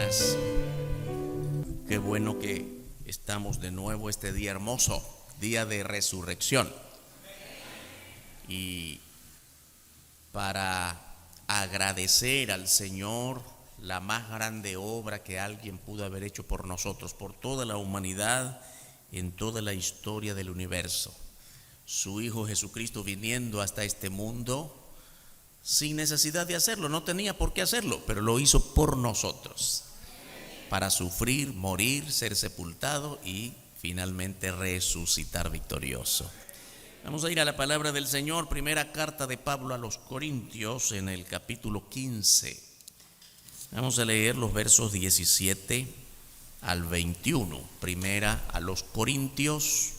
hermanas. Qué bueno que estamos de nuevo este día hermoso, día de resurrección. Y para agradecer al Señor la más grande obra que alguien pudo haber hecho por nosotros, por toda la humanidad, en toda la historia del universo. Su Hijo Jesucristo viniendo hasta este mundo sin necesidad de hacerlo, no tenía por qué hacerlo, pero lo hizo por nosotros, para sufrir, morir, ser sepultado y finalmente resucitar victorioso. Vamos a ir a la palabra del Señor, primera carta de Pablo a los Corintios, en el capítulo 15. Vamos a leer los versos 17 al 21. Primera a los Corintios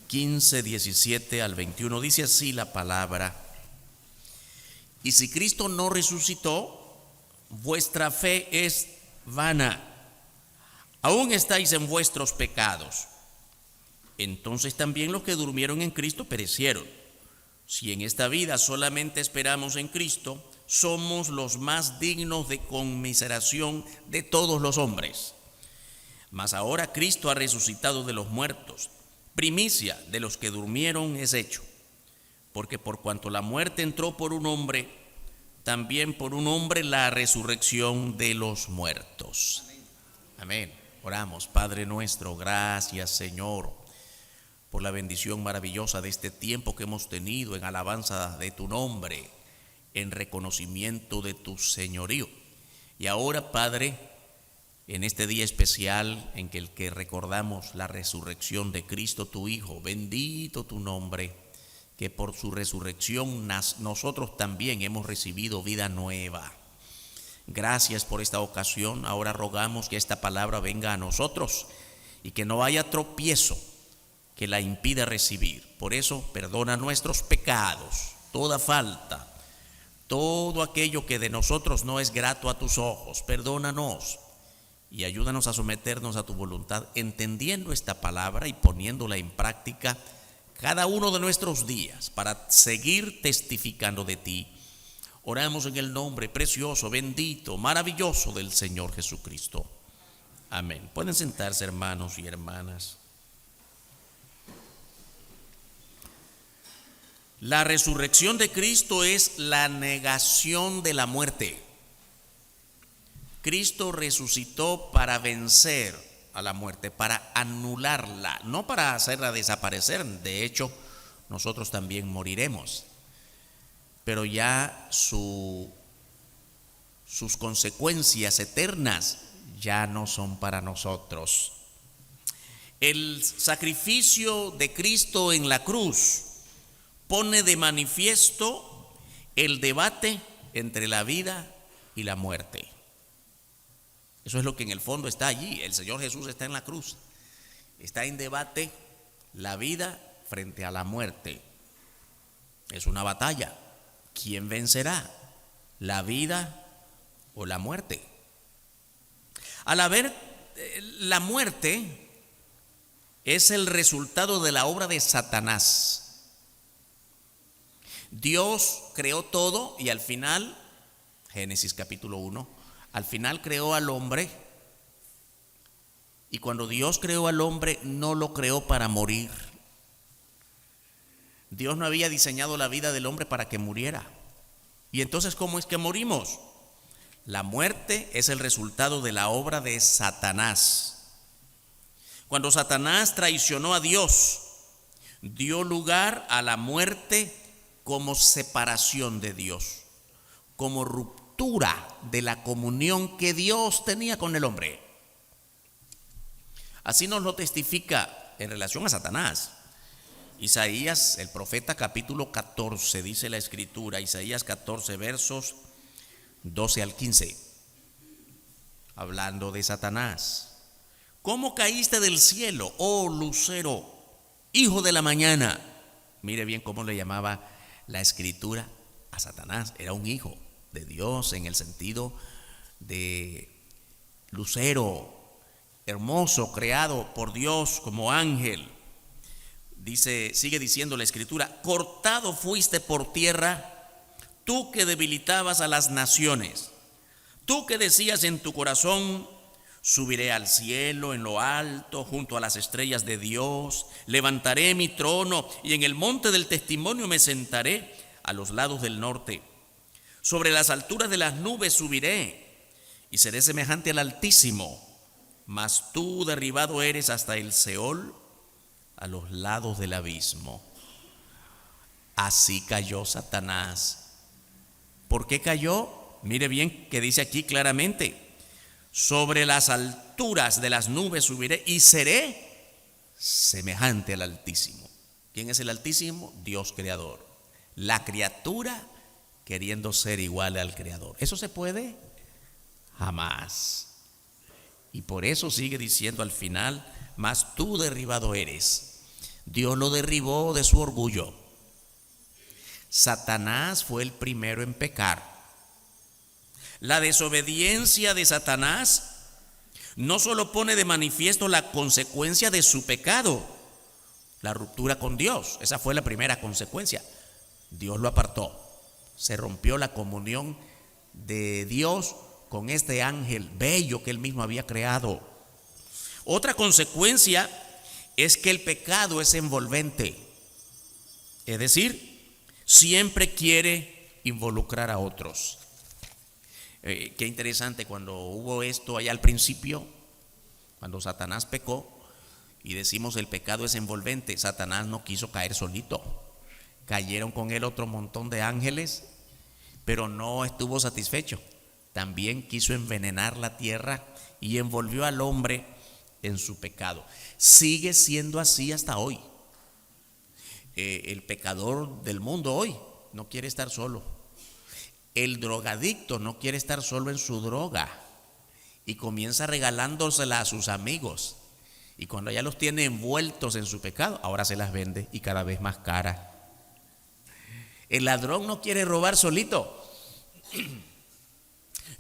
15, 17 al 21. Dice así la palabra: y si Cristo no resucitó, vuestra fe es vana, aún estáis en vuestros pecados. Entonces también los que durmieron en Cristo perecieron. Si en esta vida solamente esperamos en Cristo, somos los más dignos de conmiseración de todos los hombres. Mas ahora Cristo ha resucitado de los muertos, primicia de los que durmieron es hecho. Porque por cuanto la muerte entró por un hombre, también por un hombre la resurrección de los muertos. Amén. Oramos. Padre nuestro, gracias Señor por la bendición maravillosa de este tiempo que hemos tenido en alabanza de tu nombre, en reconocimiento de tu señorío. Y ahora, Padre, en este día especial en que recordamos la resurrección de Cristo tu Hijo, bendito tu nombre, que por su resurrección nosotros también hemos recibido vida nueva. Gracias por esta ocasión. Ahora rogamos que esta palabra venga a nosotros y que no haya tropiezo que la impida recibir. Por eso, perdona nuestros pecados, toda falta, todo aquello que de nosotros no es grato a tus ojos. Perdónanos y ayúdanos a someternos a tu voluntad, entendiendo esta palabra y poniéndola en práctica cada uno de nuestros días para seguir testificando de ti. Oramos en el nombre precioso, bendito, maravilloso del Señor Jesucristo. Amén. Pueden sentarse, hermanos y hermanas. La resurrección de Cristo es la negación de la muerte. Cristo resucitó para vencer a la muerte, para anularla, no para hacerla desaparecer. De hecho, nosotros también moriremos, pero ya sus consecuencias eternas ya no son para nosotros. El sacrificio de Cristo en la cruz pone de manifiesto el debate entre la vida y la muerte. Eso es lo que en el fondo está allí. El Señor Jesús está en la cruz. Está en debate la vida frente a la muerte. Es una batalla. ¿Quién vencerá? ¿La vida o la muerte? Al haber la muerte es el resultado de la obra de Satanás. Dios creó todo y al final, Génesis capítulo 1, al final creó al hombre, y cuando Dios creó al hombre no lo creó para morir. Dios no había diseñado la vida del hombre para que muriera. Y entonces, ¿cómo es que morimos? La muerte es el resultado de la obra de Satanás. Cuando Satanás traicionó a Dios, dio lugar a la muerte como separación de Dios, como ruptura de la comunión que Dios tenía con el hombre. Así nos lo testifica en relación a Satanás Isaías, el profeta, capítulo 14, dice la escritura, Isaías 14, versos 12 al 15, hablando de Satanás. ¿Cómo caíste del cielo, oh lucero, hijo de la mañana? Mire bien cómo le llamaba la escritura a Satanás. Era un hijo de Dios en el sentido de lucero, hermoso, creado por Dios como ángel. Dice, sigue diciendo la escritura: cortado fuiste por tierra, tú que debilitabas a las naciones. Tú que decías en tu corazón: subiré al cielo, en lo alto, junto a las estrellas de Dios, levantaré mi trono y en el monte del testimonio me sentaré a los lados del norte. Sobre las alturas de las nubes subiré y seré semejante al Altísimo. Mas tú derribado eres hasta el Seol, a los lados del abismo. Así cayó Satanás. ¿Por qué cayó? Mire bien que dice aquí claramente: sobre las alturas de las nubes subiré y seré semejante al Altísimo. ¿Quién es el Altísimo? Dios creador. La criatura queriendo ser igual al Creador. ¿Eso se puede? Jamás. Y por eso sigue diciendo al final: mas tú derribado eres. Dios lo derribó de su orgullo. Satanás fue el primero en pecar. La desobediencia de Satanás no solo pone de manifiesto la consecuencia de su pecado, la ruptura con Dios. Esa fue la primera consecuencia. Dios lo apartó. Se rompió la comunión de Dios con este ángel bello que él mismo había creado. Otra consecuencia es que el pecado es envolvente. Es decir, siempre quiere involucrar a otros. Qué interesante, cuando hubo esto allá al principio, cuando Satanás pecó, y decimos el pecado es envolvente, Satanás no quiso caer solito. Cayeron con él otro montón de ángeles, pero no estuvo satisfecho. También quiso envenenar la tierra y envolvió al hombre en su pecado. Sigue siendo así hasta hoy. El pecador del mundo hoy no quiere estar solo. El drogadicto no quiere estar solo en su droga y comienza regalándosela a sus amigos. Y cuando ya los tiene envueltos en su pecado, ahora se las vende y cada vez más cara. El ladrón no quiere robar solito.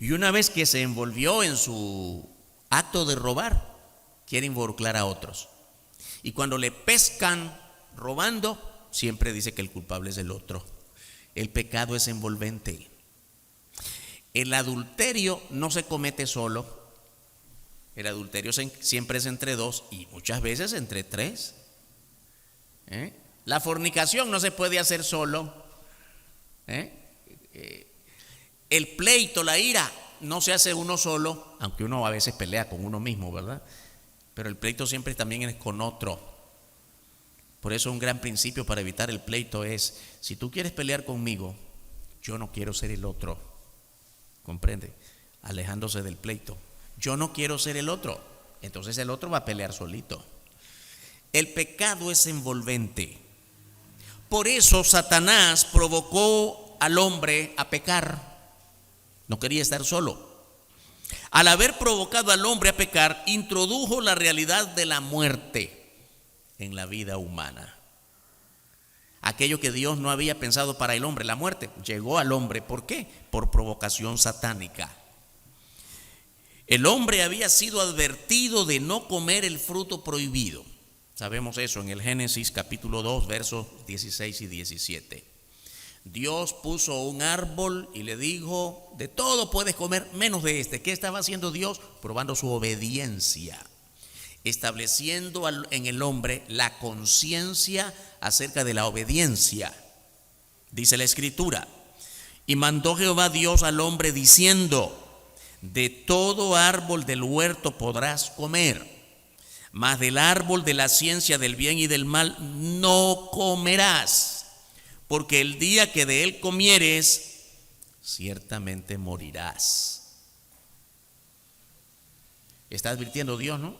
Y una vez que se envolvió en su acto de robar, quiere involucrar a otros. Y cuando le pescan robando, siempre dice que el culpable es el otro. El pecado es envolvente. El adulterio no se comete solo. El adulterio siempre es entre dos y muchas veces entre tres. La fornicación no se puede hacer solo. El pleito, la ira, no se hace uno solo, aunque uno a veces pelea con uno mismo, ¿verdad? Pero el pleito siempre también es con otro. Por eso un gran principio para evitar el pleito es: si tú quieres pelear conmigo, yo no quiero ser el otro. ¿Comprende? Alejándose del pleito. Yo no quiero ser el otro. Entonces el otro va a pelear solito. El pecado es envolvente. Por eso Satanás provocó al hombre a pecar. No quería estar solo. Al haber provocado al hombre a pecar, introdujo la realidad de la muerte en la vida humana. Aquello que Dios no había pensado para el hombre, la muerte, llegó al hombre. ¿Por qué? Por provocación satánica. El hombre había sido advertido de no comer el fruto prohibido. Sabemos eso en el Génesis capítulo 2, versos 16 y 17. Dios puso un árbol y le dijo: de todo puedes comer menos de este. ¿Qué estaba haciendo Dios? Probando su obediencia, estableciendo en el hombre la conciencia acerca de la obediencia. Dice la Escritura: y mandó Jehová Dios al hombre diciendo: de todo árbol del huerto podrás comer, mas del árbol de la ciencia del bien y del mal no comerás, porque el día que de él comieres, ciertamente morirás. Está advirtiendo Dios, ¿no?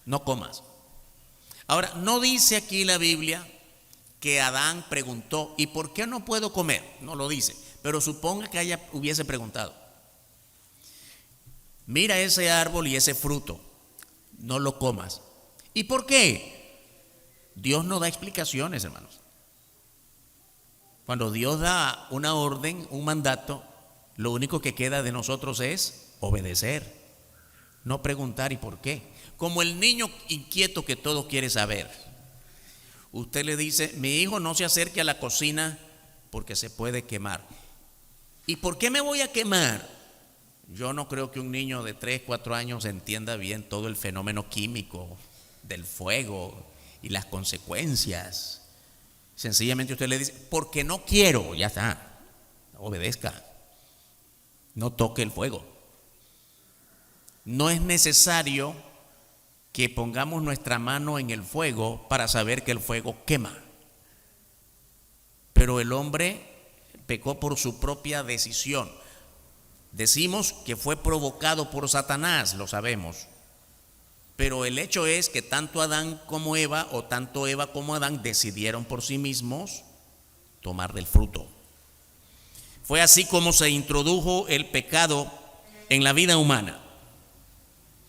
No comas. Ahora, no dice aquí la Biblia que Adán preguntó: ¿y por qué no puedo comer? No lo dice, pero suponga que hubiese preguntado: mira ese árbol y ese fruto, no lo comas. ¿Y por qué? Dios no da explicaciones, hermanos. Cuando Dios da una orden, un mandato, lo único que queda de nosotros es obedecer, no preguntar ¿y por qué? Como el niño inquieto que todo quiere saber. Usted le dice: mi hijo no se acerque a la cocina porque se puede quemar. ¿Y por qué me voy a quemar? Yo no creo que un niño de 3, 4 años entienda bien todo el fenómeno químico del fuego y las consecuencias. Sencillamente usted le dice, porque no quiero, ya está, obedezca, no toque el fuego. No es necesario que pongamos nuestra mano en el fuego para saber que el fuego quema. Pero el hombre pecó por su propia decisión. Decimos que fue provocado por Satanás, lo sabemos. Pero el hecho es que tanto Adán como Eva, o tanto Eva como Adán, decidieron por sí mismos tomar del fruto. Fue así como se introdujo el pecado en la vida humana.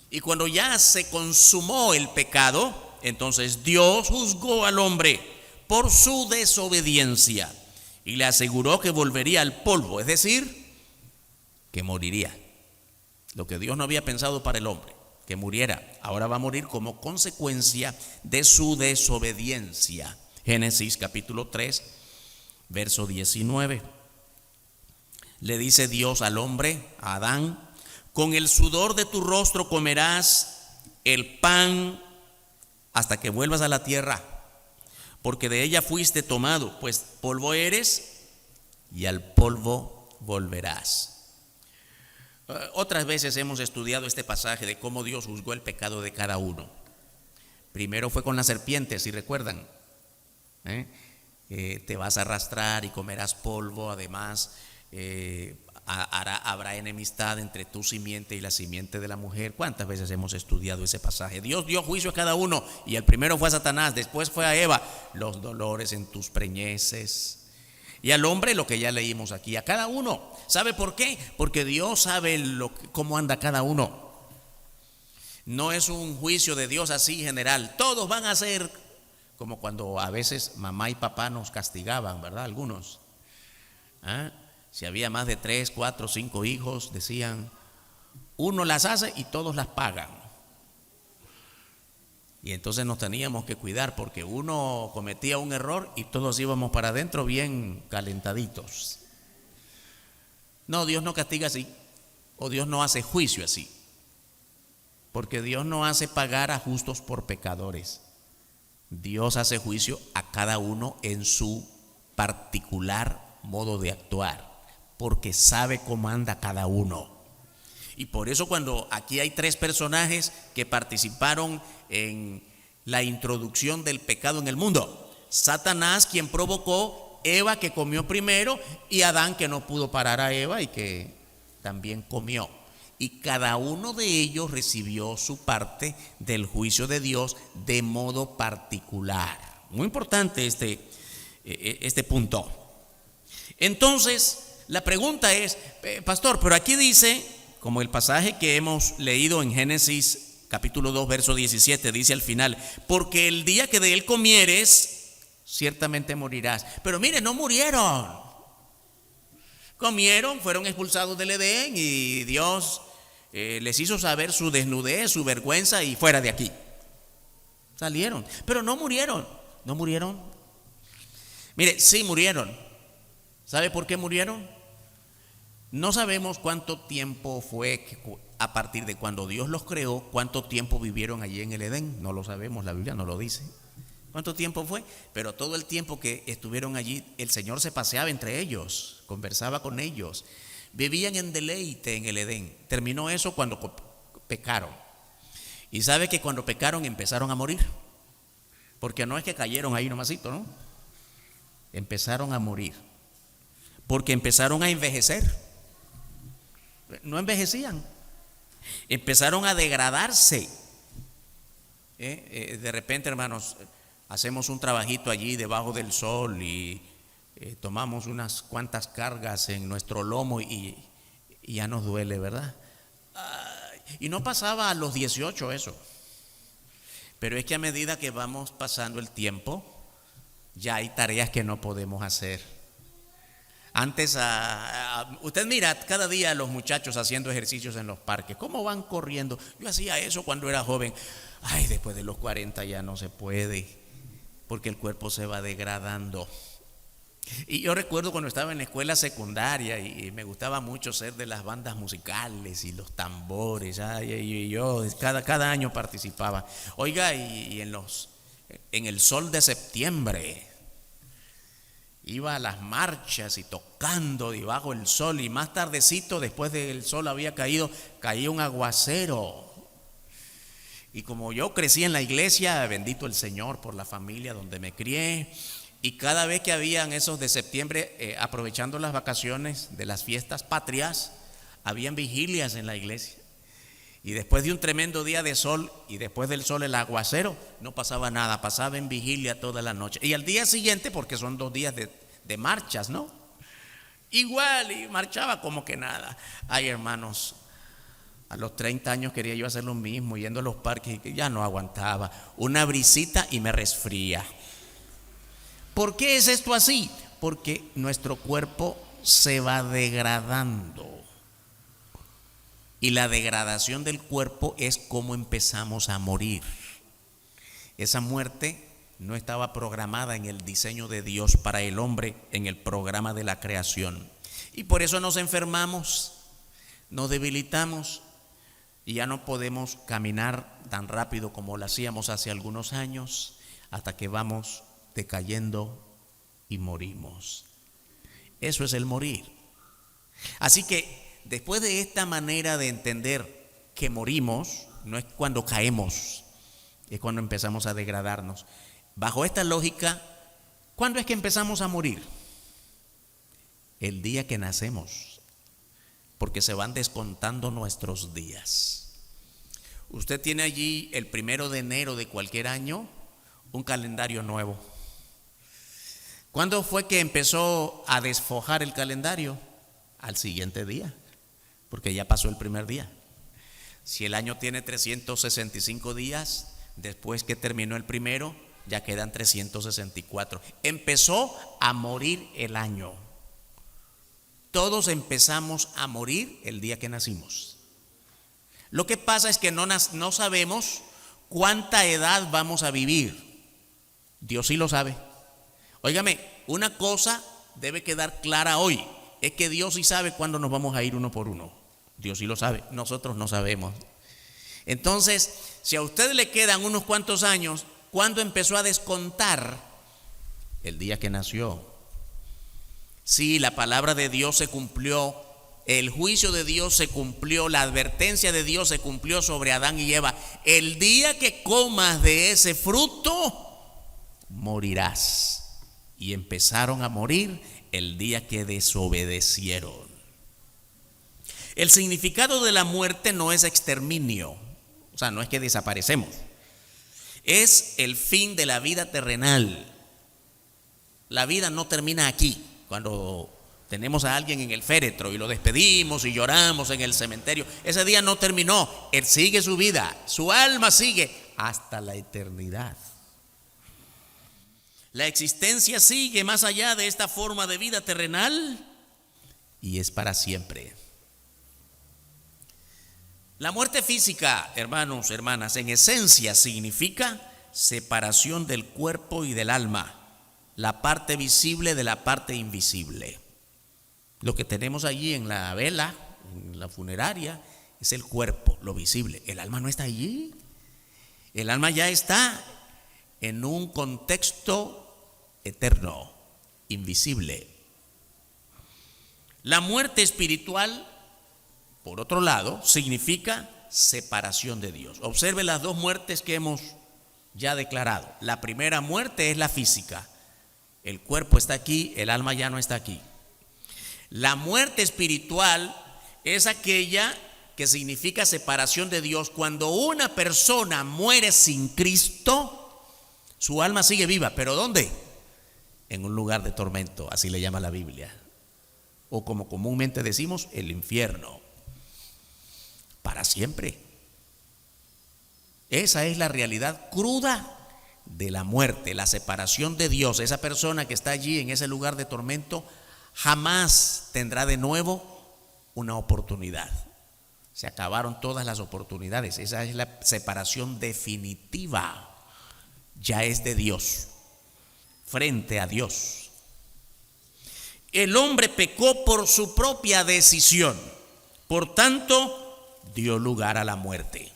Y cuando ya se consumó el pecado, entonces Dios juzgó al hombre por su desobediencia y le aseguró que volvería al polvo, es decir, que moriría. Lo que Dios no había pensado para el hombre, que muriera, ahora va a morir como consecuencia de su desobediencia. Génesis capítulo 3, verso 19. Le dice Dios al hombre, a Adán: con el sudor de tu rostro comerás el pan hasta que vuelvas a la tierra, porque de ella fuiste tomado, pues polvo eres y al polvo volverás. Otras veces hemos estudiado este pasaje de cómo Dios juzgó el pecado de cada uno. Primero fue con la serpiente, si recuerdan. Te vas a arrastrar y comerás polvo, además habrá enemistad entre tu simiente y la simiente de la mujer. ¿Cuántas veces hemos estudiado ese pasaje? Dios dio juicio a cada uno, y el primero fue a Satanás, después fue a Eva, los dolores en tus preñeces. Y al hombre, lo que ya leímos aquí, a cada uno. ¿Sabe por qué? Porque Dios sabe cómo anda cada uno. No es un juicio de Dios así general. Todos van a ser como cuando a veces mamá y papá nos castigaban, ¿verdad? Algunos. Si había más de 3, 4, 5 hijos, decían, uno las hace y todos las pagan. Y entonces nos teníamos que cuidar porque uno cometía un error y todos íbamos para adentro bien calentaditos. No, Dios no castiga así, o Dios no hace juicio así, porque Dios no hace pagar a justos por pecadores. Dios hace juicio a cada uno en su particular modo de actuar, porque sabe cómo anda cada uno. Y por eso cuando aquí hay 3 personajes que participaron en la introducción del pecado en el mundo: Satanás, quien provocó; Eva, que comió primero; y Adán, que no pudo parar a Eva y que también comió. Y cada uno de ellos recibió su parte del juicio de Dios de modo particular. Muy importante este punto. Entonces, la pregunta es, pastor, pero aquí dice, como el pasaje que hemos leído en Génesis capítulo 2, verso 17, dice al final: porque el día que de él comieres, ciertamente morirás. Pero mire, no murieron. Comieron, fueron expulsados del Edén y Dios les hizo saber su desnudez, su vergüenza, y fuera de aquí. Salieron, pero no murieron. ¿No murieron? Mire, sí murieron. ¿Sabe por qué murieron? No sabemos cuánto tiempo fue a partir de cuando Dios los creó, cuánto tiempo vivieron allí en el Edén. No lo sabemos, la Biblia no lo dice. ¿Cuánto tiempo fue? Pero todo el tiempo que estuvieron allí, el Señor se paseaba entre ellos, conversaba con ellos, vivían en deleite en el Edén. Terminó eso cuando pecaron. Y sabe que cuando pecaron empezaron a morir, porque no es que cayeron ahí nomasito, ¿no? Empezaron a morir, porque empezaron a envejecer. No envejecían, empezaron a degradarse. De repente, hermanos, hacemos un trabajito allí debajo del sol y tomamos unas cuantas cargas en nuestro lomo y ya nos duele, ¿verdad? Y no pasaba a los 18 eso. Pero es que a medida que vamos pasando el tiempo, ya hay tareas que no podemos hacer. Antes, usted mira cada día a los muchachos haciendo ejercicios en los parques, cómo van corriendo. Yo hacía eso cuando era joven. Ay, después de los 40 ya no se puede, porque el cuerpo se va degradando. Y yo recuerdo cuando estaba en la escuela secundaria y me gustaba mucho ser de las bandas musicales y los tambores, y yo cada año participaba. Oiga, y en el sol de septiembre iba a las marchas y tocando debajo del sol, y más tardecito, después del sol había caído, caía un aguacero. Y como yo crecí en la iglesia, bendito el Señor por la familia donde me crié, y cada vez que habían esos de septiembre, aprovechando las vacaciones de las fiestas patrias, habían vigilias en la iglesia. Y después de un tremendo día de sol, y después del sol el aguacero, no pasaba nada, pasaba en vigilia toda la noche. Y al día siguiente, porque son 2 días de marchas, ¿no? Igual, y marchaba como que nada. Ay, hermanos, a los 30 años quería yo hacer lo mismo, yendo a los parques, y ya no aguantaba. Una brisita y me resfría. ¿Por qué es esto así? Porque nuestro cuerpo se va degradando. Y la degradación del cuerpo es como empezamos a morir. Esa muerte no estaba programada en el diseño de Dios para el hombre, en el programa de la creación. Y por eso nos enfermamos, nos debilitamos y ya no podemos caminar tan rápido como lo hacíamos hace algunos años, hasta que vamos decayendo y morimos. Eso es el morir. Así que después de esta manera de entender que morimos, no es cuando caemos, es cuando empezamos a degradarnos. Bajo esta lógica, ¿cuándo es que empezamos a morir? El día que nacemos, porque se van descontando nuestros días. Usted tiene allí el 1 de enero de cualquier año un calendario nuevo. ¿Cuándo fue que empezó a desfojar el calendario? Al siguiente día, porque ya pasó el primer día. Si el año tiene 365 días, después que terminó el primero, ya quedan 364. Empezó a morir el año. Todos empezamos a morir el día que nacimos. Lo que pasa es que no sabemos cuánta edad vamos a vivir. Dios sí lo sabe. Óigame, una cosa debe quedar clara hoy, es que Dios sí sabe cuándo nos vamos a ir uno por uno. Dios sí lo sabe, nosotros no sabemos. Entonces, si a usted le quedan unos cuantos años, ¿cuándo empezó a descontar? El día que nació. Sí, la palabra de Dios se cumplió, el juicio de Dios se cumplió, la advertencia de Dios se cumplió sobre Adán y Eva. El día que comas de ese fruto, morirás. Y empezaron a morir el día que desobedecieron. El significado de la muerte no es exterminio, o sea, no es que desaparecemos. Es el fin de la vida terrenal. La vida no termina aquí. Cuando tenemos a alguien en el féretro y lo despedimos y lloramos en el cementerio, ese día no terminó. Él sigue su vida, su alma sigue hasta la eternidad. La existencia sigue más allá de esta forma de vida terrenal y es para siempre. La muerte física, hermanos, hermanas, en esencia significa separación del cuerpo y del alma, la parte visible de la parte invisible. Lo que tenemos allí en la vela, en la funeraria, es el cuerpo, lo visible. El alma no está allí. El alma ya está en un contexto eterno, invisible. La muerte espiritual, por otro lado, significa separación de Dios. Observe las dos muertes que hemos ya declarado. La primera muerte es la física. El cuerpo está aquí, el alma ya no está aquí. La muerte espiritual es aquella que significa separación de Dios. Cuando una persona muere sin Cristo, su alma sigue viva. ¿Pero dónde? En un lugar de tormento, así le llama la Biblia. O como comúnmente decimos, el infierno. Para siempre. Esa es la realidad cruda de la muerte, la separación de Dios. Esa persona que está allí en ese lugar de tormento jamás tendrá de nuevo una oportunidad. Se acabaron todas las oportunidades. Esa es la separación definitiva. Ya es de Dios, frente a Dios. el hombre pecó por su propia decisión. Por tanto, dio lugar a la muerte.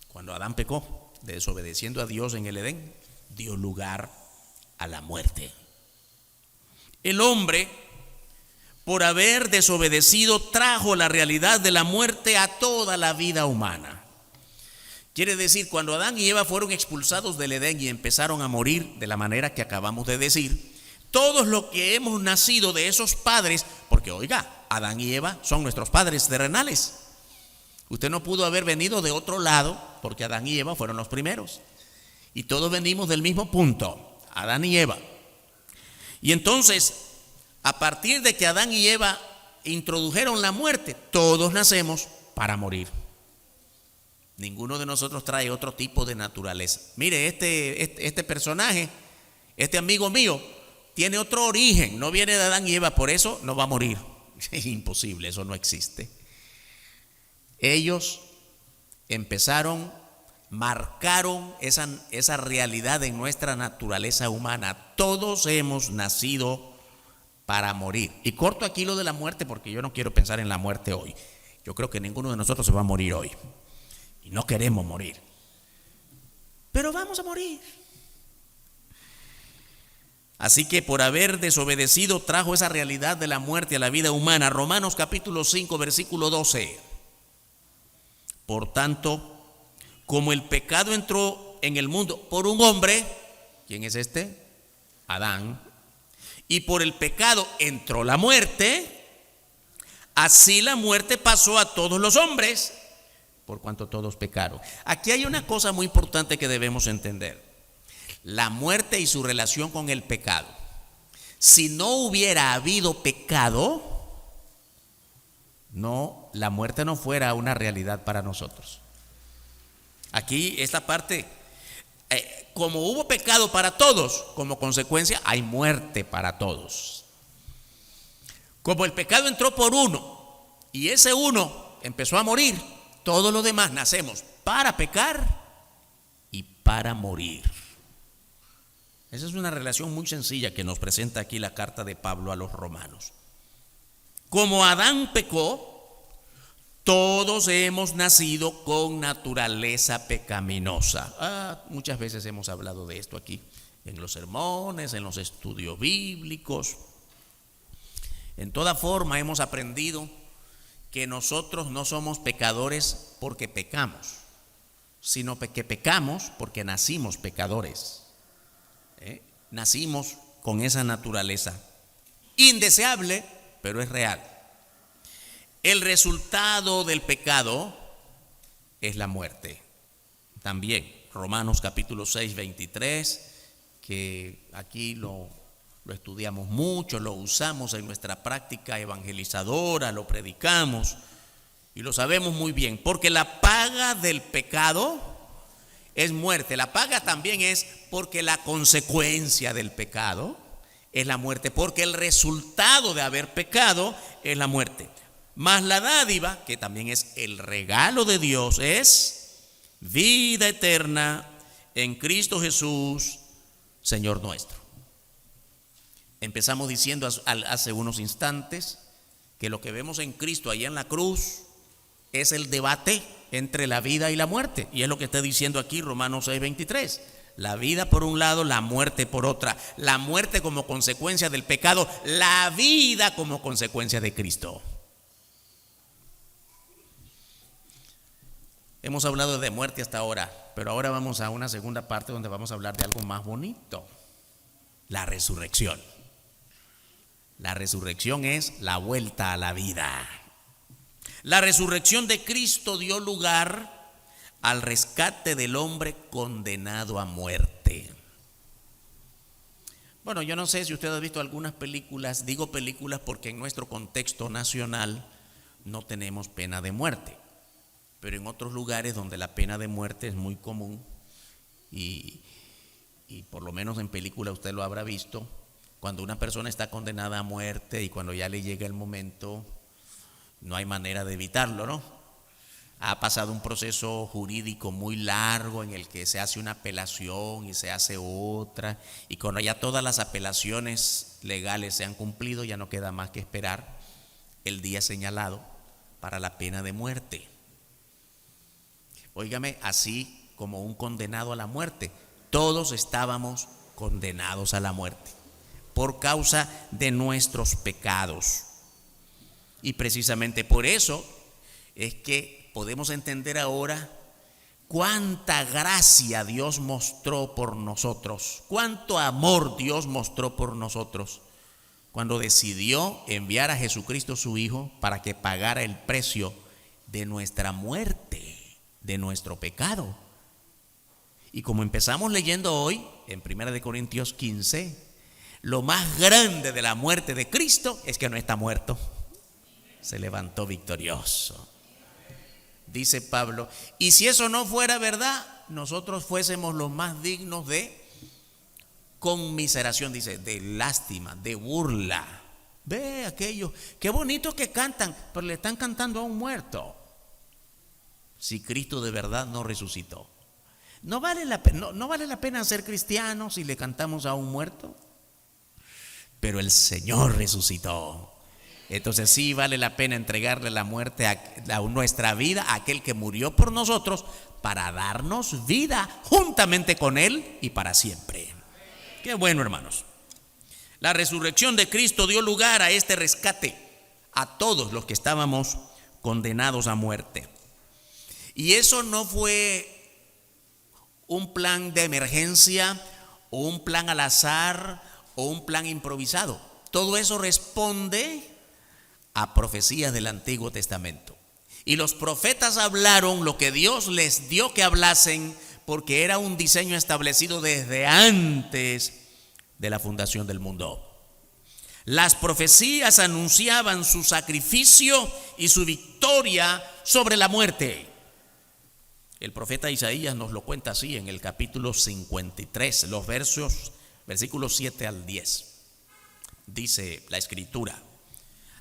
Cuando Adán pecó, desobedeciendo a Dios en el Edén, dio lugar a la muerte. El hombre, por haber desobedecido, trajo la realidad de la muerte a toda la vida humana. Quiere decir, cuando Adán y Eva fueron expulsados del Edén y empezaron a morir de la manera que acabamos de decir, todos los que hemos nacido de esos padres, porque oiga, Adán y Eva son nuestros padres terrenales. Usted no pudo haber venido de otro lado, porque Adán y Eva fueron los primeros. Y todos venimos del mismo punto, Adán y Eva. Y entonces, a partir de que Adán y Eva introdujeron la muerte, todos nacemos para morir. Ninguno de nosotros trae otro tipo de naturaleza. Mire, este personaje, este amigo mío, tiene otro origen, no viene de Adán y Eva, por eso no va a morir. Es imposible, eso no existe. Ellos empezaron, marcaron esa realidad en nuestra naturaleza humana. Todos hemos nacido para morir. Y corto aquí lo de la muerte porque yo no quiero pensar en la muerte hoy. Yo creo que ninguno de nosotros se va a morir hoy. Y no queremos morir. Pero vamos a morir. Así que por haber desobedecido trajo esa realidad de la muerte a la vida humana. Romanos capítulo 5, versículo 12. Por tanto, como el pecado entró en el mundo por un hombre, ¿quién es este? Adán. Y por el pecado entró la muerte, así la muerte pasó a todos los hombres, por cuanto todos pecaron. Aquí hay una cosa muy importante que debemos entender. La muerte y su relación con el pecado. Si no hubiera habido pecado, la muerte no fuera una realidad para nosotros. Aquí esta parte, como hubo pecado para todos, como consecuencia hay muerte para todos. Como el pecado entró por uno y ese uno empezó a morir, todos los demás nacemos para pecar y para morir. Esa es una relación muy sencilla que nos presenta aquí la carta de Pablo a los romanos. Como Adán pecó, todos hemos nacido con naturaleza pecaminosa. Muchas veces hemos hablado de esto aquí, en los sermones, en los estudios bíblicos. En toda forma hemos aprendido que nosotros no somos pecadores porque pecamos, sino que pecamos porque nacimos pecadores. Nacimos con esa naturaleza indeseable, pero es real. El resultado del pecado es la muerte. También Romanos capítulo 6, 23, que aquí lo estudiamos mucho, lo usamos en nuestra práctica evangelizadora, lo predicamos y lo sabemos muy bien, porque la paga del pecado es muerte. La paga también es porque la consecuencia del pecado es la muerte, porque el resultado de haber pecado es la muerte. Mas la dádiva, que también es el regalo de Dios, es vida eterna en Cristo Jesús, Señor nuestro. Empezamos diciendo hace unos instantes que lo que vemos en Cristo allá en la cruz es el debate entre la vida y la muerte, y es lo que está diciendo aquí Romanos 6, 23. La vida por un lado, la muerte por otra. La muerte como consecuencia del pecado, la vida como consecuencia de Cristo. Hemos hablado de muerte hasta ahora, pero ahora vamos a una segunda parte donde vamos a hablar de algo más bonito: la resurrección. La resurrección es la vuelta a la vida. La resurrección de Cristo dio lugar al rescate del hombre condenado a muerte. Bueno, yo no sé si usted ha visto algunas películas, digo películas porque en nuestro contexto nacional no tenemos pena de muerte, pero en otros lugares donde la pena de muerte es muy común y por lo menos en película usted lo habrá visto, cuando una persona está condenada a muerte y cuando ya le llega el momento, no hay manera de evitarlo, ¿no? Ha pasado un proceso jurídico muy largo en el que se hace una apelación y se hace otra, y cuando ya todas las apelaciones legales se han cumplido, ya no queda más que esperar el día señalado para la pena de muerte. Óigame, así como un condenado a la muerte, todos estábamos condenados a la muerte por causa de nuestros pecados. Y precisamente por eso es que podemos entender ahora cuánta gracia Dios mostró por nosotros, cuánto amor Dios mostró por nosotros cuando decidió enviar a Jesucristo su Hijo para que pagara el precio de nuestra muerte, de nuestro pecado. Y como empezamos leyendo hoy en 1 Corintios 15, lo más grande de la muerte de Cristo es que no está muerto, se levantó victorioso. Dice Pablo, y si eso no fuera verdad, nosotros fuésemos los más dignos de conmiseración, dice, de lástima, de burla. Ve aquellos, qué bonito que cantan, pero le están cantando a un muerto. Si Cristo de verdad no resucitó, ¿no vale la pena ser cristianos si le cantamos a un muerto? Pero el Señor resucitó. Entonces sí vale la pena entregarle la muerte a nuestra vida a aquel que murió por nosotros para darnos vida juntamente con Él y para siempre. Qué bueno, hermanos. La resurrección de Cristo dio lugar a este rescate a todos los que estábamos condenados a muerte. Y eso no fue un plan de emergencia o un plan al azar o un plan improvisado. Todo eso responde a profecías del Antiguo Testamento. Y los profetas hablaron lo que Dios les dio que hablasen, porque era un diseño establecido desde antes de la fundación del mundo. Las profecías anunciaban su sacrificio y su victoria sobre la muerte. El profeta Isaías nos lo cuenta así en el capítulo 53, los versículos 7 al 10. Dice la Escritura: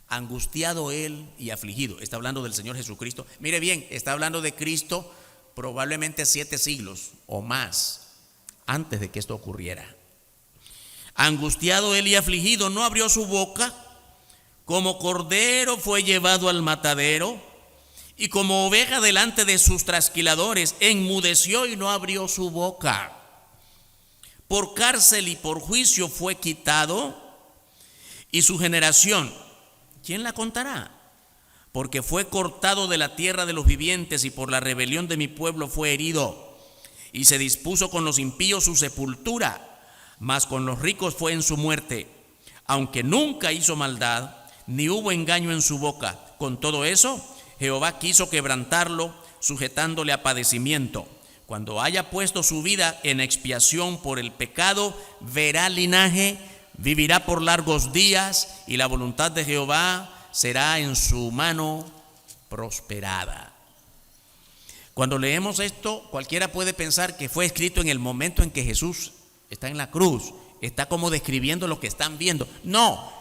angustiado él y afligido. Está hablando del Señor Jesucristo. Mire bien, está hablando de Cristo probablemente 7 siglos o más antes de que esto ocurriera. Angustiado él y afligido, no abrió su boca. Como cordero fue llevado al matadero, y como oveja delante de sus trasquiladores, enmudeció y no abrió su boca. Por cárcel y por juicio fue quitado, y su generación, ¿quién la contará? Porque fue cortado de la tierra de los vivientes, y por la rebelión de mi pueblo fue herido. Y se dispuso con los impíos su sepultura, mas con los ricos fue en su muerte. Aunque nunca hizo maldad, ni hubo engaño en su boca. Con todo eso, Jehová quiso quebrantarlo, sujetándole a padecimiento. Cuando haya puesto su vida en expiación por el pecado, verá linaje, vivirá por largos días, y la voluntad de Jehová será en su mano prosperada. Cuando leemos esto, cualquiera puede pensar que fue escrito en el momento en que Jesús está en la cruz, está como describiendo lo que están viendo. No,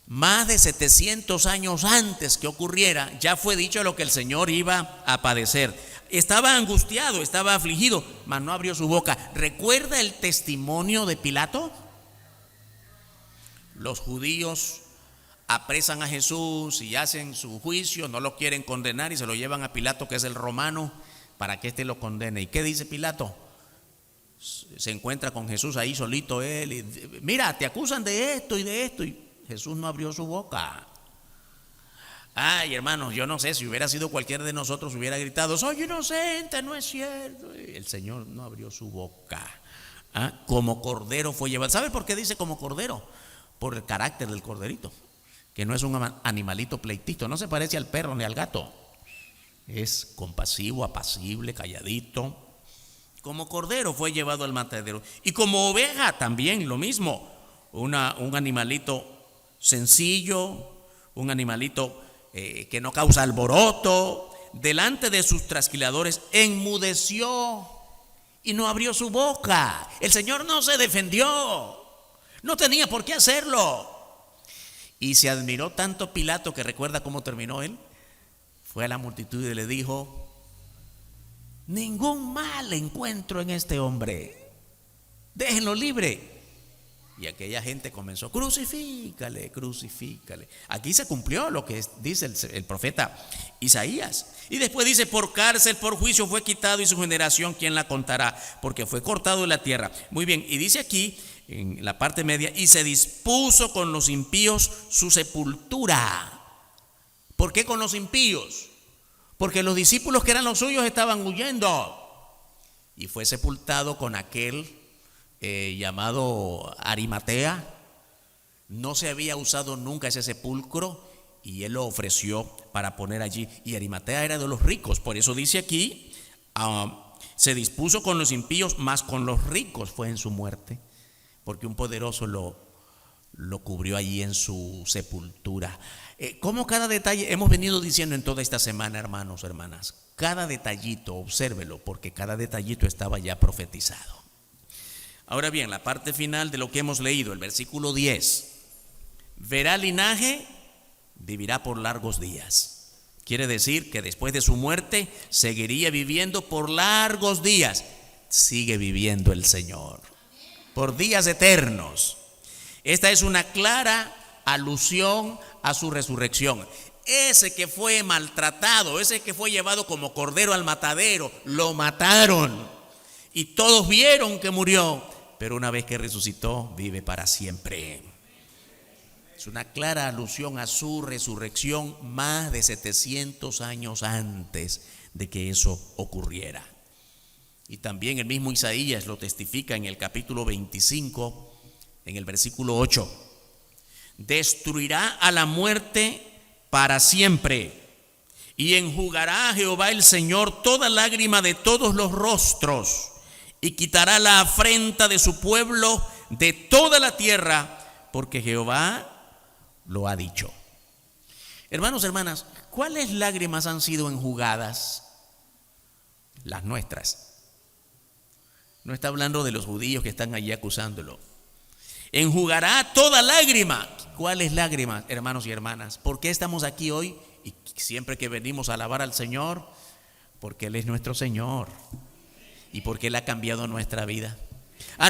más de 700 años antes que ocurriera, ya fue dicho lo que el Señor iba a padecer. Estaba angustiado, estaba afligido, mas no abrió su boca. ¿Recuerda el testimonio de Pilato? Los judíos apresan a Jesús y hacen su juicio, no lo quieren condenar y se lo llevan a Pilato, que es el romano, para que éste lo condene. ¿Y qué dice Pilato? Se encuentra con Jesús ahí solito él y: mira, te acusan de esto y de esto. Y Jesús no abrió su boca. Ay, hermanos, yo no sé, si hubiera sido cualquiera de nosotros hubiera gritado: soy inocente, no es cierto. El Señor no abrió su boca. Como cordero fue llevado. ¿Sabe por qué dice como cordero? Por el carácter del corderito, que no es un animalito pleitito, no se parece al perro ni al gato. Es compasivo, apacible, calladito. Como cordero fue llevado al matadero. Y como oveja también lo mismo. Un animalito sencillo, un animalito que no causa alboroto. Delante de sus trasquiladores enmudeció y no abrió su boca. El Señor no se defendió, no tenía por qué hacerlo. Y se admiró tanto Pilato, que recuerda cómo terminó él. fue a la multitud y le dijo: ningún mal encuentro en este hombre, déjenlo libre. Y aquella gente comenzó: crucifícale, crucifícale. Aquí se cumplió lo que dice el profeta Isaías. Y después dice: por cárcel, por juicio fue quitado, y su generación, ¿quién la contará? Porque fue cortado de la tierra. Muy bien, y dice aquí en la parte media: y se dispuso con los impíos su sepultura. ¿Por qué con los impíos? Porque los discípulos que eran los suyos estaban huyendo. Y fue sepultado con aquel llamado Arimatea. No se había usado nunca ese sepulcro y él lo ofreció para poner allí. Y Arimatea era de los ricos. Por eso dice aquí: se dispuso con los impíos, mas con los ricos fue en su muerte, porque un poderoso lo cubrió allí en su sepultura. Como cada detalle, hemos venido diciendo en toda esta semana, hermanos, hermanas, cada detallito, obsérvelo, porque cada detallito estaba ya profetizado. Ahora bien, la parte final de lo que hemos leído, el versículo 10: verá linaje, vivirá por largos días. Quiere decir que después de su muerte seguiría viviendo por largos días. Sigue viviendo el Señor por días eternos. Esta es una clara alusión a su resurrección. Ese que fue maltratado, ese que fue llevado como cordero al matadero, lo mataron y todos vieron que murió, pero una vez que resucitó, vive para siempre. Es una clara alusión a su resurrección más de 700 años antes de que eso ocurriera. Y también el mismo Isaías lo testifica en el capítulo 25, en el versículo 8: destruirá a la muerte para siempre, y enjugará a Jehová el Señor toda lágrima de todos los rostros, y quitará la afrenta de su pueblo de toda la tierra, porque Jehová lo ha dicho. Hermanos, hermanas, ¿cuáles lágrimas han sido enjugadas? Las nuestras. No está hablando de los judíos que están allí acusándolo. Enjugará toda lágrima. ¿Cuáles lágrimas, hermanos y hermanas? ¿Por qué estamos aquí hoy? Y siempre que venimos a alabar al Señor, porque Él es nuestro Señor y porque Él ha cambiado nuestra vida.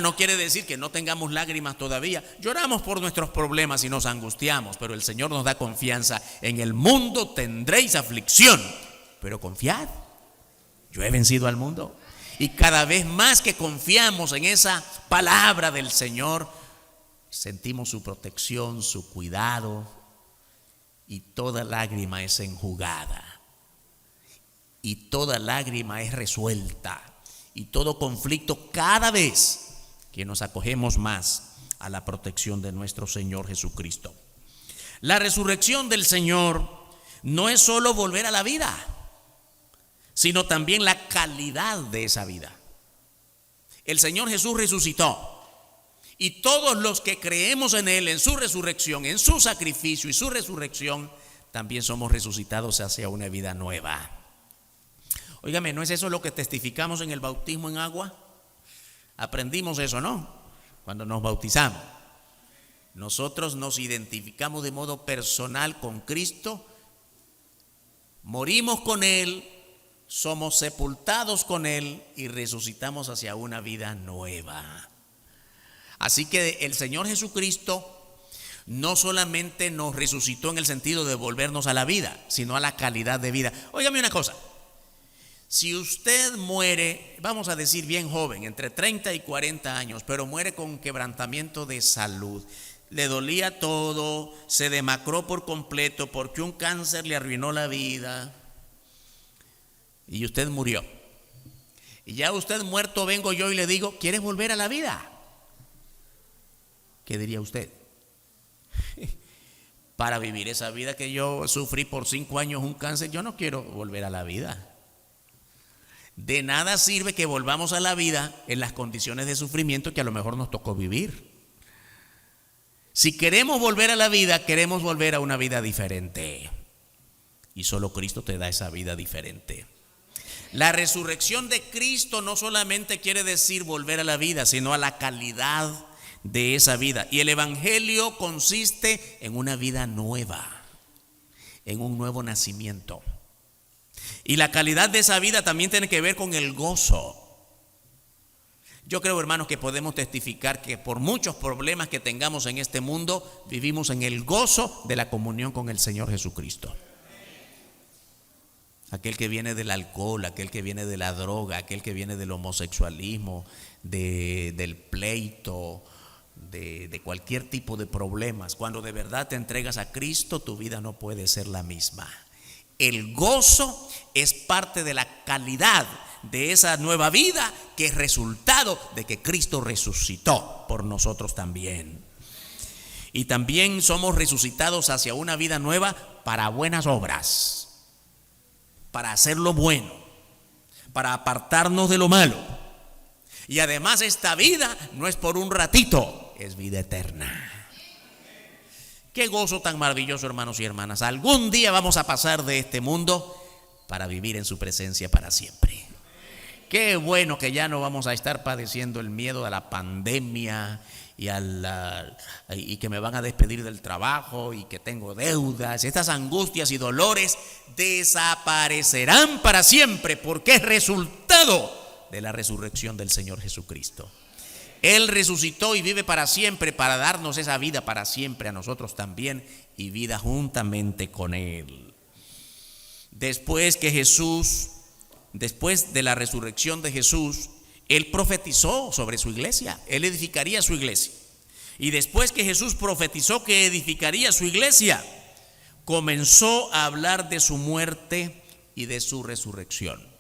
No quiere decir que no tengamos lágrimas todavía. Lloramos por nuestros problemas y nos angustiamos, pero el Señor nos da confianza. En el mundo tendréis aflicción, pero confiad, yo he vencido al mundo. Y cada vez más que confiamos en esa palabra del Señor, sentimos su protección, su cuidado, y toda lágrima es enjugada, y toda lágrima es resuelta, y todo conflicto, cada vez que nos acogemos más a la protección de nuestro Señor Jesucristo. La resurrección del Señor no es solo volver a la vida, sino también la calidad de esa vida. El Señor Jesús resucitó, y todos los que creemos en Él, en su resurrección, en su sacrificio y su resurrección, también somos resucitados hacia una vida nueva. Óigame, ¿no es eso lo que testificamos en el bautismo en agua? Aprendimos eso, ¿no? Cuando nos bautizamos. Nosotros nos identificamos de modo personal con Cristo, morimos con Él, somos sepultados con Él y resucitamos hacia una vida nueva. Así que el Señor Jesucristo no solamente nos resucitó en el sentido de volvernos a la vida, sino a la calidad de vida. Óigame una cosa: si usted muere, vamos a decir bien joven, entre 30 y 40 años, pero muere con quebrantamiento de salud, le dolía todo, se demacró por completo porque un cáncer le arruinó la vida, y usted murió, y ya usted muerto vengo yo y le digo: ¿quieres volver a la vida? ¿Qué diría usted? Para vivir esa vida que yo sufrí por 5 años un cáncer, yo no quiero volver a la vida. De nada sirve que volvamos a la vida en las condiciones de sufrimiento que a lo mejor nos tocó vivir. Si queremos volver a la vida, queremos volver a una vida diferente, y solo Cristo te da esa vida diferente. La resurrección de Cristo no solamente quiere decir volver a la vida, sino a la calidad de esa vida. Y el evangelio consiste en una vida nueva, en un nuevo nacimiento. Y la calidad de esa vida también tiene que ver con el gozo. Yo creo, hermanos, que podemos testificar que por muchos problemas que tengamos en este mundo, vivimos en el gozo de la comunión con el Señor Jesucristo. Aquel que viene del alcohol, aquel que viene de la droga, aquel que viene del homosexualismo, del pleito, de cualquier tipo de problemas. Cuando de verdad te entregas a Cristo, tu vida no puede ser la misma. El gozo es parte de la calidad de esa nueva vida, que es resultado de que Cristo resucitó por nosotros también. Y también somos resucitados hacia una vida nueva para buenas obras, para hacer lo bueno, para apartarnos de lo malo. Y además esta vida no es por un ratito, es vida eterna. Qué gozo tan maravilloso, hermanos y hermanas. Algún día vamos a pasar de este mundo para vivir en su presencia para siempre. Qué bueno que ya no vamos a estar padeciendo el miedo a la pandemia y que me van a despedir del trabajo y que tengo deudas. Estas angustias y dolores desaparecerán para siempre, porque es resultado de la resurrección del Señor Jesucristo. Él resucitó y vive para siempre, para darnos esa vida para siempre a nosotros también, y vida juntamente con Él. Después de la resurrección de Jesús, Él profetizó sobre su iglesia. Él edificaría su iglesia. Y después que Jesús profetizó que edificaría su iglesia, comenzó a hablar de su muerte y de su resurrección.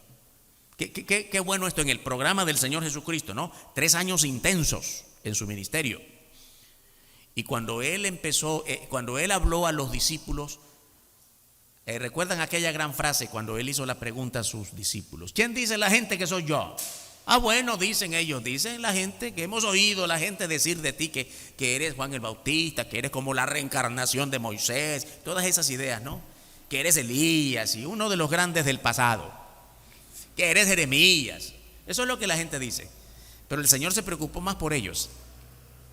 Qué bueno esto en el programa del Señor Jesucristo, ¿no? 3 años intensos en su ministerio. Y cuando Él habló a los discípulos, ¿recuerdan aquella gran frase cuando Él hizo la pregunta a sus discípulos? ¿Quién dice la gente que soy yo? Bueno, dicen la gente que hemos oído, la gente decir de ti que eres Juan el Bautista, que eres como la reencarnación de Moisés, todas esas ideas, ¿no? Que eres Elías y uno de los grandes del pasado, que eres Jeremías. Eso es lo que la gente dice. Pero el Señor se preocupó más por ellos,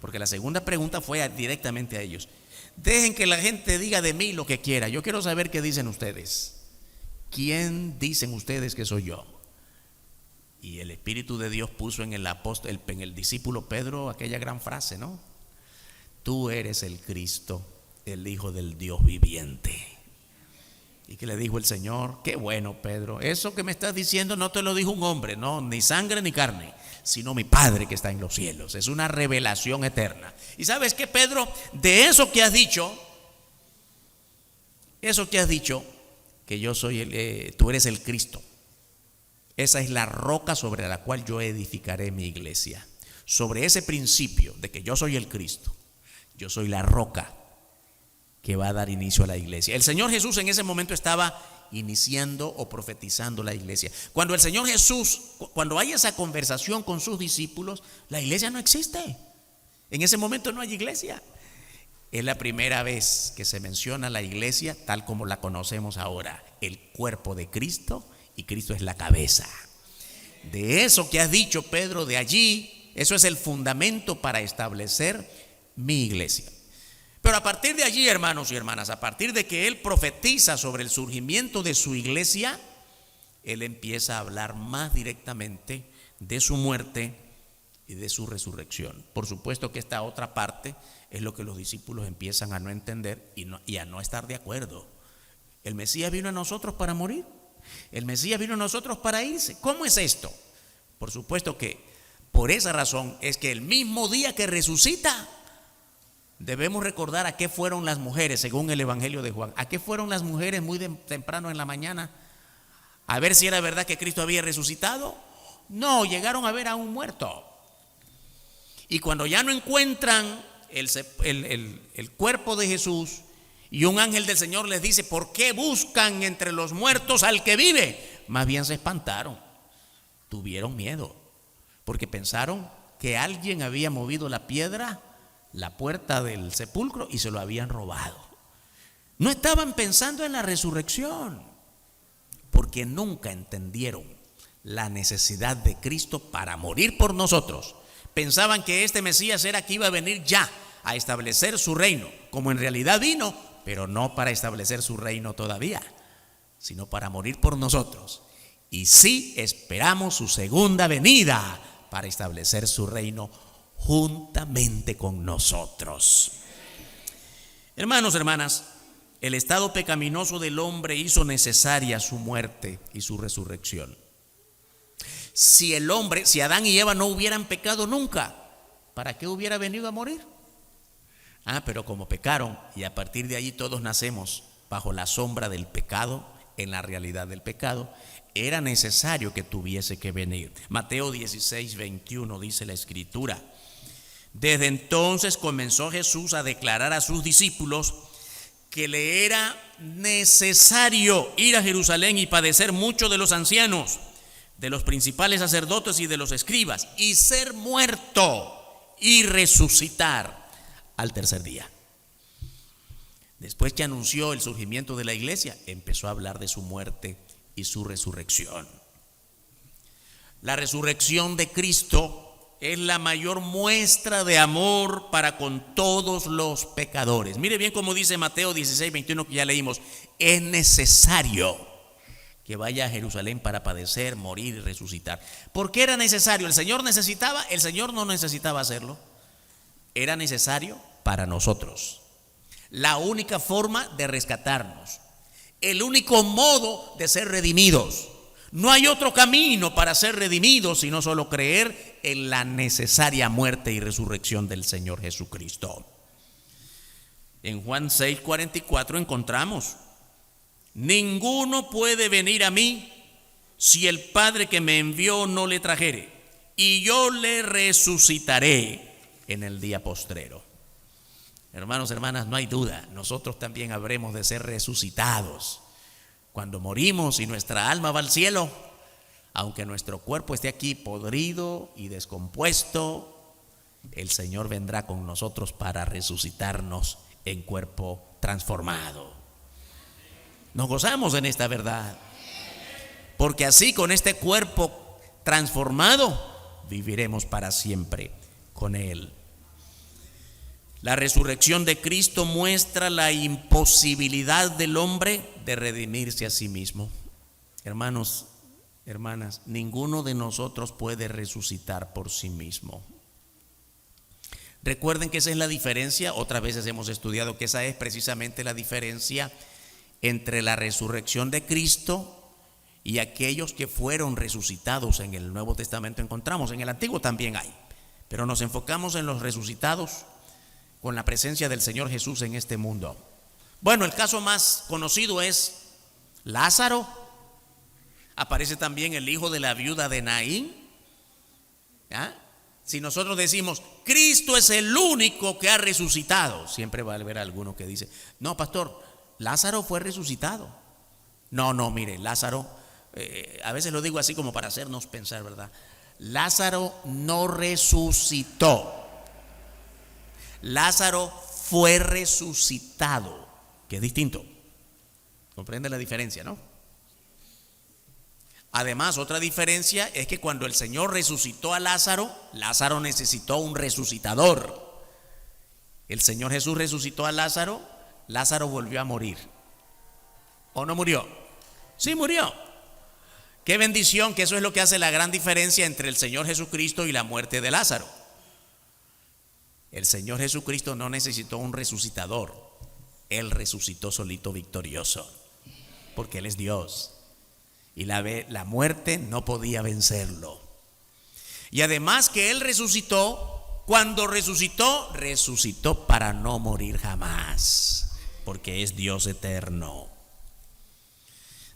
porque la segunda pregunta fue directamente a ellos. Dejen que la gente diga de mí lo que quiera. Yo quiero saber qué dicen ustedes. ¿Quién dicen ustedes que soy yo? Y el Espíritu de Dios puso en el discípulo Pedro aquella gran frase, ¿no? Tú eres el Cristo, el Hijo del Dios viviente. ¿Y qué le dijo el Señor? Qué bueno, Pedro. Eso que me estás diciendo no te lo dijo un hombre, no, ni sangre ni carne, sino mi Padre que está en los cielos. Es una revelación eterna. Y sabes qué, Pedro, de eso que has dicho, que yo soy tú eres el Cristo. Esa es la roca sobre la cual yo edificaré mi iglesia. Sobre ese principio de que yo soy el Cristo, yo soy la roca que va a dar inicio a la iglesia. El Señor Jesús en ese momento estaba iniciando o profetizando la iglesia. Cuando el Señor Jesús, cuando hay esa conversación con sus discípulos, la iglesia no existe. En ese momento no hay iglesia. Es la primera vez que se menciona la iglesia tal como la conocemos ahora, el cuerpo de Cristo, y Cristo es la cabeza. De eso que has dicho, Pedro, de allí, eso es el fundamento para establecer mi iglesia. Pero a partir de allí, hermanos y hermanas, a partir de que Él profetiza sobre el surgimiento de su iglesia, Él empieza a hablar más directamente de su muerte y de su resurrección. Por supuesto que esta otra parte es lo que los discípulos empiezan a no entender y a no estar de acuerdo. El Mesías vino a nosotros para morir. El Mesías vino a nosotros para irse. ¿Cómo es esto? Por supuesto que por esa razón es que el mismo día que resucita, debemos recordar a qué fueron las mujeres, según el Evangelio de Juan. ¿A qué fueron las mujeres muy temprano en la mañana? A ver si era verdad que Cristo había resucitado. No, llegaron a ver a un muerto. Y cuando ya no encuentran el cuerpo de Jesús, y un ángel del Señor les dice: ¿por qué buscan entre los muertos al que vive? Más bien se espantaron, tuvieron miedo, porque pensaron que alguien había movido la piedra, la puerta del sepulcro, y se lo habían robado. No estaban pensando en la resurrección, porque nunca entendieron la necesidad de Cristo para morir por nosotros. Pensaban que este Mesías era que iba a venir ya a establecer su reino, como en realidad vino, pero no para establecer su reino todavía, sino para morir por nosotros. Y sí esperamos su segunda venida para establecer su reino juntamente con nosotros. Hermanos, hermanas, el estado pecaminoso del hombre hizo necesaria su muerte y su resurrección. Si Adán y Eva no hubieran pecado nunca, ¿para qué hubiera venido a morir? Pero como pecaron y a partir de allí todos nacemos bajo la sombra del pecado, en la realidad del pecado, era necesario que tuviese que venir. Mateo 16:21 dice la Escritura: desde entonces comenzó Jesús a declarar a sus discípulos que le era necesario ir a Jerusalén y padecer mucho de los ancianos, de los principales sacerdotes y de los escribas, y ser muerto y resucitar al tercer día. Después que anunció el surgimiento de la iglesia, empezó a hablar de su muerte y su resurrección. La resurrección de Cristo es la mayor muestra de amor para con todos los pecadores. Mire bien cómo dice Mateo 16:21, que ya leímos: es necesario que vaya a Jerusalén para padecer, morir y resucitar. ¿Por qué era necesario? ¿El Señor necesitaba? El Señor no necesitaba hacerlo. Era necesario para nosotros. La única forma de rescatarnos, el único modo de ser redimidos. No hay otro camino para ser redimidos sino solo creer en la necesaria muerte y resurrección del Señor Jesucristo. En Juan 6:44 encontramos: ninguno puede venir a mí si el Padre que me envió no le trajere, y yo le resucitaré en el día postrero. Hermanos, hermanas, no hay duda, nosotros también habremos de ser resucitados. Cuando morimos y nuestra alma va al cielo, aunque nuestro cuerpo esté aquí podrido y descompuesto, el Señor vendrá con nosotros para resucitarnos en cuerpo transformado. Nos gozamos en esta verdad, porque así, con este cuerpo transformado, viviremos para siempre con Él. La resurrección de Cristo muestra la imposibilidad del hombre de redimirse a sí mismo. Hermanos, hermanas, ninguno de nosotros puede resucitar por sí mismo. Recuerden que esa es la diferencia, otras veces hemos estudiado que esa es precisamente la diferencia entre la resurrección de Cristo y aquellos que fueron resucitados. En el Nuevo Testamento encontramos, en el Antiguo también hay, pero nos enfocamos en los resucitados con la presencia del Señor Jesús en este mundo. Bueno, el caso más conocido es Lázaro. Aparece también el hijo de la viuda de Naín. Si nosotros decimos Cristo es el único que ha resucitado, siempre va a haber alguno que dice: no, pastor, Lázaro fue resucitado. No, mire, Lázaro, a veces lo digo así como para hacernos pensar, ¿verdad? Lázaro no resucitó. Lázaro fue resucitado, que es distinto. ¿Comprende la diferencia, no? Además, otra diferencia es que cuando el Señor resucitó a Lázaro, Lázaro necesitó un resucitador. El Señor Jesús resucitó a Lázaro, Lázaro volvió a morir. ¿O no murió? Sí, murió. Qué bendición, que eso es lo que hace la gran diferencia entre el Señor Jesucristo y la muerte de Lázaro. El Señor Jesucristo no necesitó un resucitador. Él resucitó solito victorioso, porque Él es Dios. Y la muerte no podía vencerlo. Y además que Él resucitó, cuando resucitó para no morir jamás, porque es Dios eterno.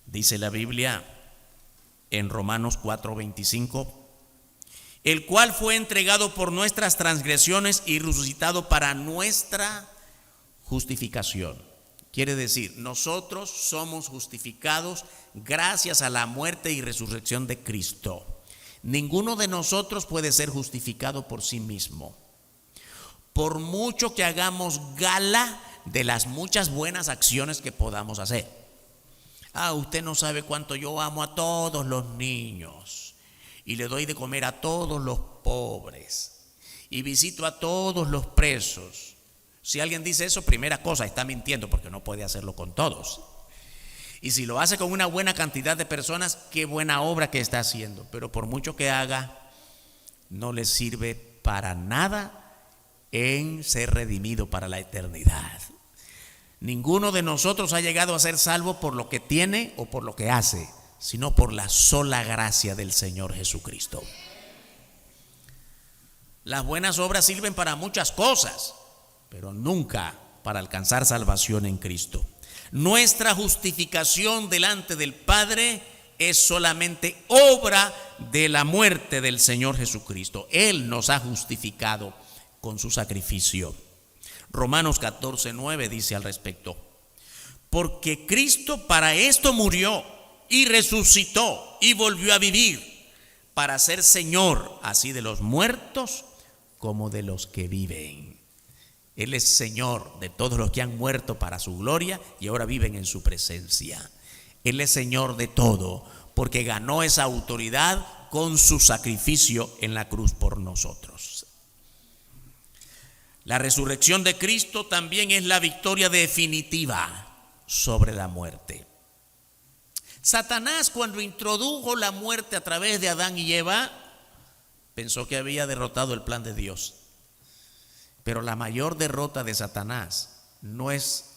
Dice la Biblia en Romanos 4:25: el cual fue entregado por nuestras transgresiones y resucitado para nuestra justificación. Quiere decir, nosotros somos justificados gracias a la muerte y resurrección de Cristo. Ninguno de nosotros puede ser justificado por sí mismo. Por mucho que hagamos gala de las muchas buenas acciones que podamos hacer. Usted no sabe cuánto yo amo a todos los niños, y le doy de comer a todos los pobres, y visito a todos los presos. Si alguien dice eso, primera cosa, está mintiendo, porque no puede hacerlo con todos. Y si lo hace con una buena cantidad de personas, qué buena obra que está haciendo. Pero por mucho que haga, no le sirve para nada en ser redimido para la eternidad. Ninguno de nosotros ha llegado a ser salvo por lo que tiene o por lo que hace, sino por la sola gracia del Señor Jesucristo. Las buenas obras sirven para muchas cosas, pero nunca para alcanzar salvación en Cristo. Nuestra justificación delante del Padre es solamente obra de la muerte del Señor Jesucristo. Él nos ha justificado con su sacrificio. Romanos 14:9 dice al respecto: porque Cristo para esto murió y resucitó y volvió a vivir, para ser Señor así de los muertos como de los que viven. Él es Señor de todos los que han muerto para su gloria y ahora viven en su presencia. Él es Señor de todo, porque ganó esa autoridad con su sacrificio en la cruz por nosotros. La resurrección de Cristo también es la victoria definitiva sobre la muerte. Satanás, cuando introdujo la muerte a través de Adán y Eva, pensó que había derrotado el plan de Dios. Pero la mayor derrota de Satanás no es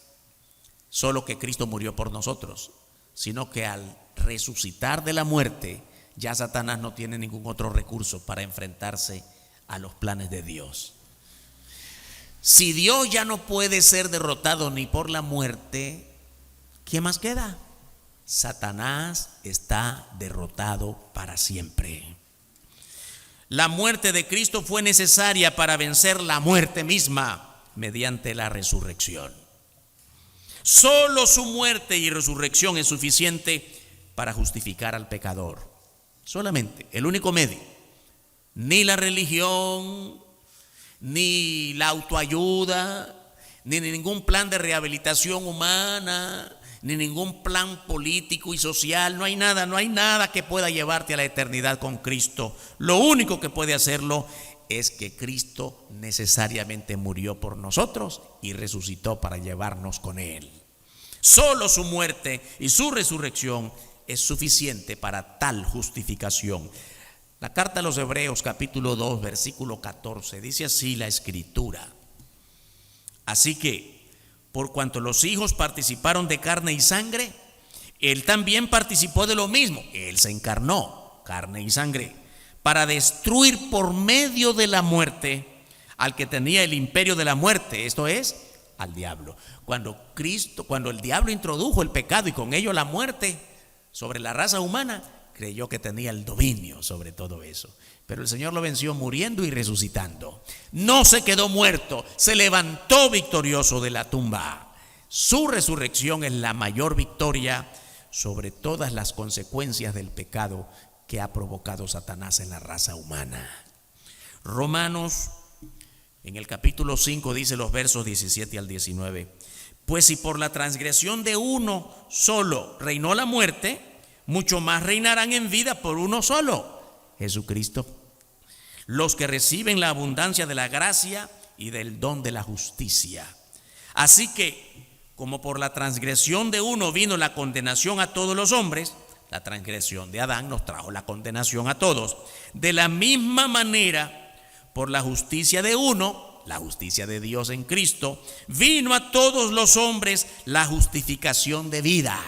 solo que Cristo murió por nosotros, sino que al resucitar de la muerte, ya Satanás no tiene ningún otro recurso para enfrentarse a los planes de Dios. Si Dios ya no puede ser derrotado ni por la muerte, ¿qué más queda? Satanás está derrotado para siempre. La muerte de Cristo fue necesaria para vencer la muerte misma mediante la resurrección. Solo su muerte y resurrección es suficiente para justificar al pecador. Solamente, el único medio. Ni la religión, ni la autoayuda, ni ningún plan de rehabilitación humana, ni ningún plan político y social. No hay nada que pueda llevarte a la eternidad con Cristo. Lo único que puede hacerlo es que Cristo necesariamente murió por nosotros y resucitó para llevarnos con Él. Solo su muerte y su resurrección es suficiente para tal justificación. La carta a los Hebreos capítulo 2 versículo 14 dice así la Escritura: así que por cuanto los hijos participaron de carne y sangre, Él también participó de lo mismo. Él se encarnó, carne y sangre, para destruir por medio de la muerte al que tenía el imperio de la muerte, esto es, al diablo. Cuando el diablo introdujo el pecado y con ello la muerte sobre la raza humana, creyó que tenía el dominio sobre todo eso. Pero el Señor lo venció muriendo y resucitando. No se quedó muerto, se levantó victorioso de la tumba. Su resurrección es la mayor victoria sobre todas las consecuencias del pecado que ha provocado Satanás en la raza humana. Romanos, en el capítulo 5, dice los versos 17 al 19: pues si por la transgresión de uno solo reinó la muerte, mucho más reinarán en vida por uno solo, Jesucristo, los que reciben la abundancia de la gracia y del don de la justicia. Así que, como por la transgresión de uno vino la condenación a todos los hombres, la transgresión de Adán nos trajo la condenación a todos. De la misma manera, por la justicia de uno, la justicia de Dios en Cristo, vino a todos los hombres la justificación de vida.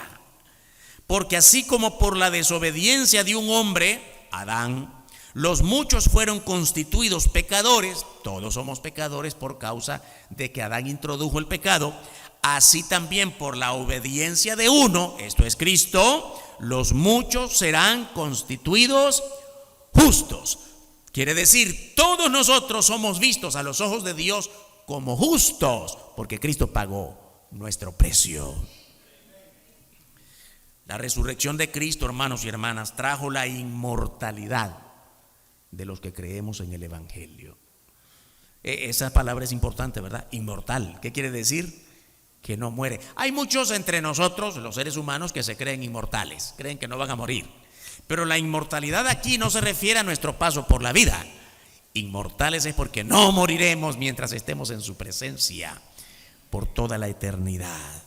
Porque así como por la desobediencia de un hombre, Adán, los muchos fueron constituidos pecadores, todos somos pecadores por causa de que Adán introdujo el pecado, así también por la obediencia de uno, esto es Cristo, los muchos serán constituidos justos. Quiere decir, todos nosotros somos vistos a los ojos de Dios como justos, porque Cristo pagó nuestro precio. La resurrección de Cristo, hermanos y hermanas, trajo la inmortalidad de los que creemos en el Evangelio. Esa palabra es importante, ¿verdad? Inmortal. ¿Qué quiere decir? Que no muere. Hay muchos entre nosotros, los seres humanos, que se creen inmortales, creen que no van a morir. Pero la inmortalidad aquí no se refiere a nuestro paso por la vida. Inmortales es porque no moriremos mientras estemos en su presencia por toda la eternidad.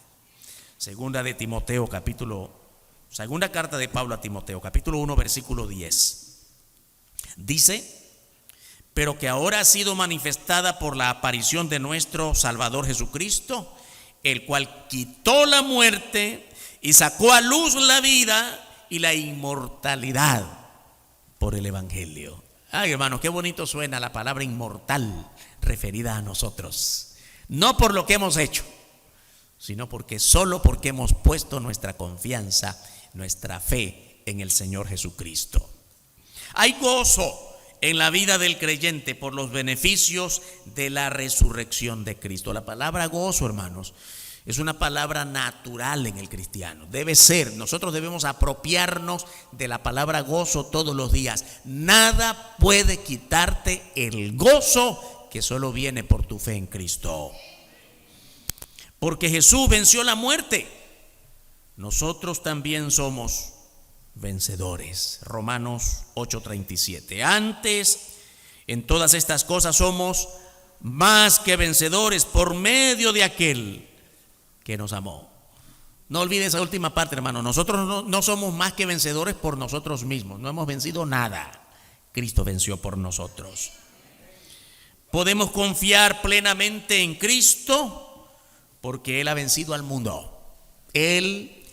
Segunda carta de Pablo a Timoteo, capítulo 1, versículo 10. Dice: pero que ahora ha sido manifestada por la aparición de nuestro Salvador Jesucristo, el cual quitó la muerte y sacó a luz la vida y la inmortalidad por el Evangelio. Ay, hermano, qué bonito suena la palabra inmortal referida a nosotros. No por lo que hemos hecho, sino solo porque hemos puesto nuestra confianza, nuestra fe en el Señor Jesucristo. Hay gozo en la vida del creyente por los beneficios de la resurrección de Cristo. La palabra gozo, hermanos, es una palabra natural en el cristiano. Debe ser, nosotros debemos apropiarnos de la palabra gozo todos los días. Nada puede quitarte el gozo que solo viene por tu fe en Cristo. Porque Jesús venció la muerte, nosotros también somos vencedores. Romanos 8:37. Antes, en todas estas cosas somos más que vencedores por medio de aquel que nos amó. No olvides esa última parte, hermano. Nosotros no somos más que vencedores por nosotros mismos. No hemos vencido nada. Cristo venció por nosotros. Podemos confiar plenamente en Cristo porque Él ha vencido al mundo. Él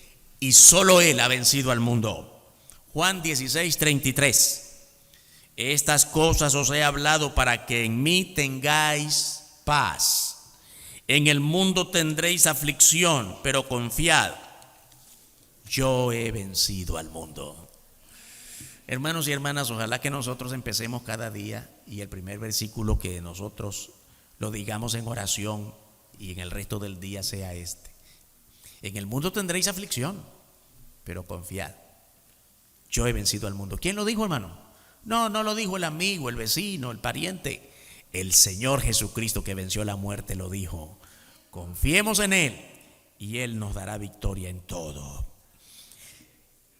y solo Él ha vencido al mundo. Juan 16:33. Estas cosas os he hablado para que en mí tengáis paz. En el mundo tendréis aflicción, pero confiad, yo he vencido al mundo. Hermanos y hermanas, ojalá que nosotros empecemos cada día y el primer versículo que nosotros lo digamos en oración y en el resto del día sea este: en el mundo tendréis aflicción, pero confiad, yo he vencido al mundo. ¿Quién lo dijo, hermano? No lo dijo el amigo, el vecino, el pariente. El Señor Jesucristo, que venció la muerte, lo dijo. Confiemos en Él y Él nos dará victoria en todo.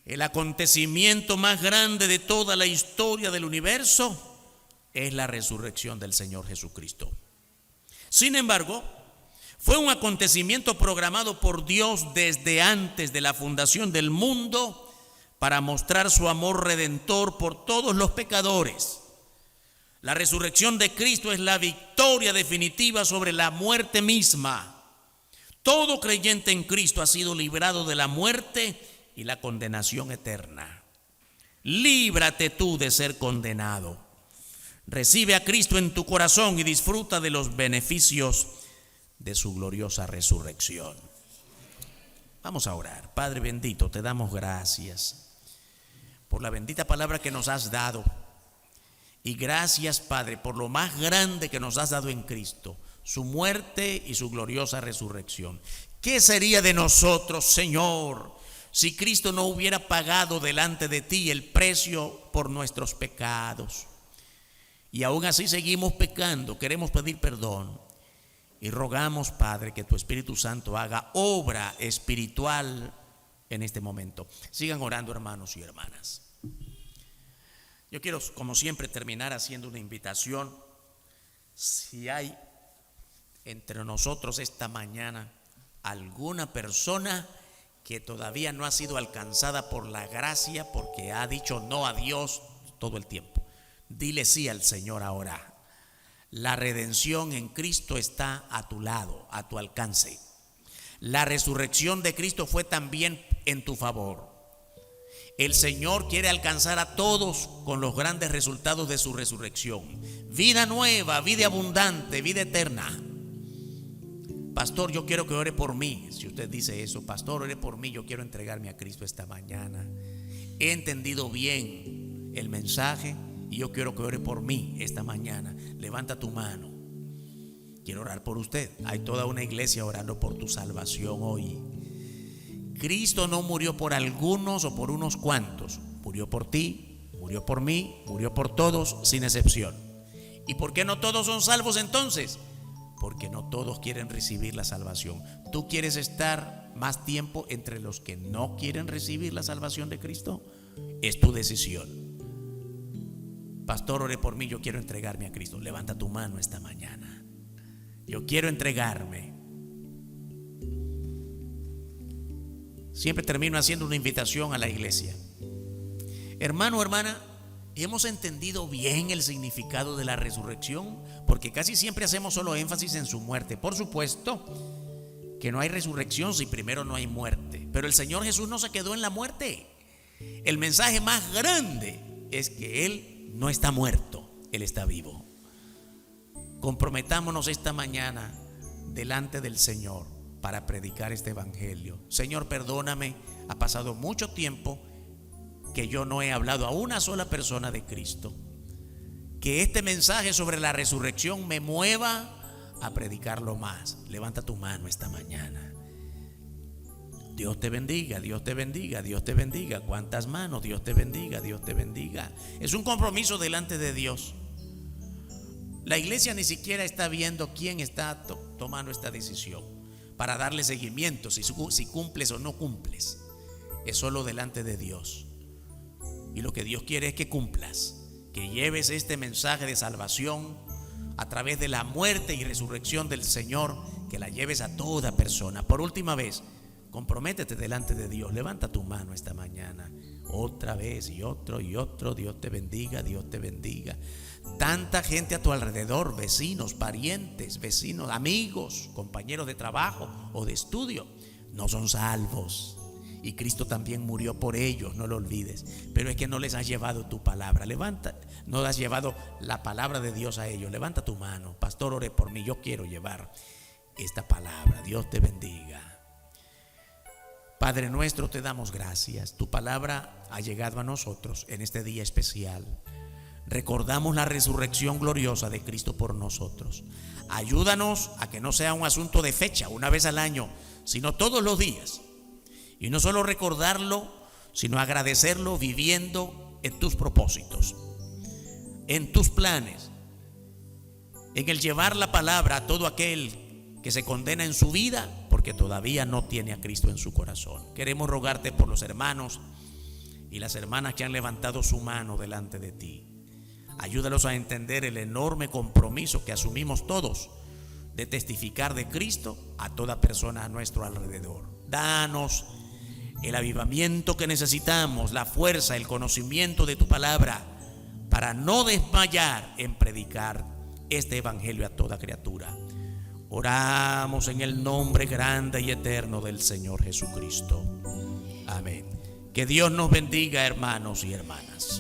El acontecimiento más grande de toda la historia del universo es la resurrección del Señor Jesucristo. Sin embargo, fue un acontecimiento programado por Dios desde antes de la fundación del mundo para mostrar su amor redentor por todos los pecadores. La resurrección de Cristo es la victoria definitiva sobre la muerte misma. Todo creyente en Cristo ha sido librado de la muerte y la condenación eterna. Líbrate tú de ser condenado. Recibe a Cristo en tu corazón y disfruta de los beneficios de su gloriosa resurrección. Vamos a orar. Padre bendito, te damos gracias por la bendita palabra que nos has dado. Y gracias, Padre, por lo más grande que nos has dado en Cristo, su muerte y su gloriosa resurrección. ¿Qué sería de nosotros, Señor, si Cristo no hubiera pagado delante de ti el precio por nuestros pecados? Y aún así seguimos pecando. Queremos pedir perdón y rogamos, Padre, que tu Espíritu Santo haga obra espiritual en este momento. Sigan orando, hermanos y hermanas. Yo quiero, como siempre, terminar haciendo una invitación. Si hay entre nosotros esta mañana alguna persona que todavía no ha sido alcanzada por la gracia, porque ha dicho no a Dios todo el tiempo, dile sí al Señor ahora. La redención en Cristo está a tu lado, a tu alcance. La resurrección de Cristo fue también en tu favor. El Señor quiere alcanzar a todos con los grandes resultados de su resurrección. Vida nueva, vida abundante, vida eterna. Pastor, yo quiero que ore por mí. Si usted dice eso: pastor, ore por mí, yo quiero entregarme a Cristo esta mañana. He entendido bien el mensaje y yo quiero que ore por mí esta mañana. Levanta tu mano. Quiero orar por usted. Hay toda una iglesia orando por tu salvación hoy. Cristo no murió por algunos o por unos cuantos. Murió por ti, murió por mí, murió por todos sin excepción. ¿Y por qué no todos son salvos entonces? Porque no todos quieren recibir la salvación. ¿Tú quieres estar más tiempo entre los que no quieren recibir la salvación de Cristo? Es tu decisión. Pastor, ore por mí, yo quiero entregarme a Cristo. Levanta tu mano esta mañana. Yo quiero entregarme. Siempre termino haciendo una invitación a la iglesia. Hermano, hermana, ¿hemos entendido bien el significado de la resurrección? Porque casi siempre hacemos solo énfasis en su muerte. Por supuesto que no hay resurrección si primero no hay muerte. Pero el Señor Jesús no se quedó en la muerte. El mensaje más grande es que Él no está muerto, Él está vivo. Comprometámonos esta mañana delante del Señor para predicar este evangelio. Señor, perdóname, ha pasado mucho tiempo que yo no he hablado a una sola persona de Cristo. Que este mensaje sobre la resurrección me mueva a predicarlo más. Levanta tu mano esta mañana. Dios te bendiga, Dios te bendiga, Dios te bendiga. ¿Cuántas manos? Dios te bendiga, Dios te bendiga. Es un compromiso delante de Dios. La iglesia ni siquiera está viendo quién está tomando esta decisión para darle seguimiento, si cumples o no cumples. Es solo delante de Dios. Y lo que Dios quiere es que cumplas, que lleves este mensaje de salvación a través de la muerte y resurrección del Señor, que la lleves a toda persona. Por última vez, comprométete delante de Dios. Levanta tu mano esta mañana. Otra vez y otro y otro. Dios te bendiga, Dios te bendiga. Tanta gente a tu alrededor, vecinos, parientes, vecinos, amigos, compañeros de trabajo o de estudio, no son salvos. Y Cristo también murió por ellos, no lo olvides. Pero es que no les has llevado tu palabra. Levanta, no has llevado la palabra de Dios a ellos. Levanta tu mano. Pastor, ore por mí, yo quiero llevar esta palabra. Dios te bendiga. Padre nuestro, te damos gracias. Tu palabra ha llegado a nosotros en este día especial. Recordamos la resurrección gloriosa de Cristo por nosotros. Ayúdanos a que no sea un asunto de fecha, una vez al año, sino todos los días. Y no solo recordarlo, sino agradecerlo viviendo en tus propósitos, en tus planes, en el llevar la palabra a todo aquel que se condena en su vida porque todavía no tiene a Cristo en su corazón. Queremos rogarte por los hermanos y las hermanas que han levantado su mano delante de ti. Ayúdalos a entender el enorme compromiso que asumimos todos de testificar de Cristo a toda persona a nuestro alrededor. Danos el avivamiento que necesitamos, la fuerza, el conocimiento de tu palabra para no desmayar en predicar este evangelio a toda criatura. Oramos en el nombre grande y eterno del Señor Jesucristo. Amén. Que Dios nos bendiga, hermanos y hermanas.